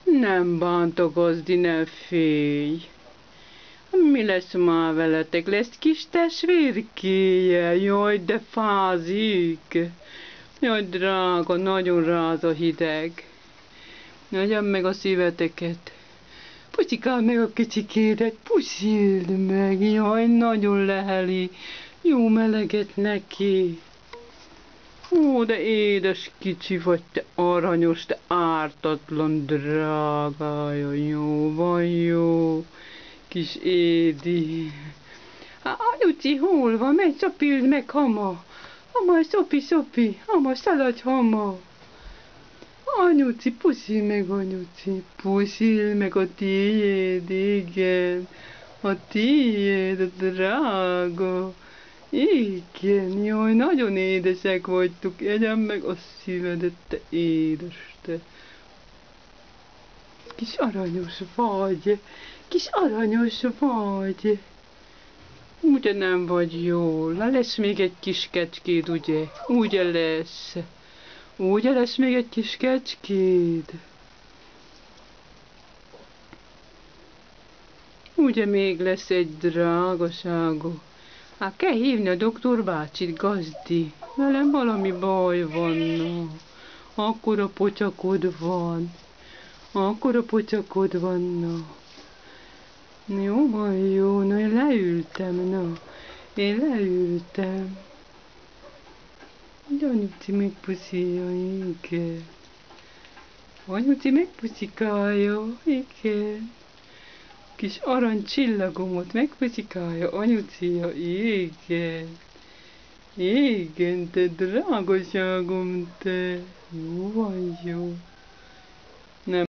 Nem bántok, Gazdi, ne félj. Mi lesz már veletek? Lesz kis testvérkéje? Jaj, de fázik. Jaj, drága, nagyon ráz a hideg. Nagyobb meg a szíveteket. Puszikál meg a kicsikédet, puszild meg, jaj, nagyon leheli. Jó meleget neki. Ó, de édes kicsi vagy, te aranyos, te ártatlan drágája, jó van, jó. Kis Édi. Anyuci, hol van? Menj, szopild meg, hama. Hama, szopi, hama, szaladj, hama. Anyuci, puszi meg, anyuci. Puszi meg a tiéd, igen. A tiéd, a drága. Igen, jaj, nagyon édesek vagytok. Egyem meg a szívedet, te édes, te. Kis aranyos vagy. Kis aranyos vagy. Ugye nem vagy jól. Lesz még egy kis kecskéd, ugye? Ugye lesz. Ugye lesz még egy kis kecskéd? Ugye még lesz egy drágaságú? Hát kell hívni a doktor bácsit, Gazdi. Velem valami baj van, no. Akkora pocsakod van. Akkora pocsakod van, no. Jó van, jó, na én leültem, na. Én leültem. Anyuci megpuszíja, igen. Anyuci megpuszikálja, igen. Kis arany csillagomot megpuszikálja, anyucia, igen. Igen, te drágaságom, te. Jó van, jó. Nem.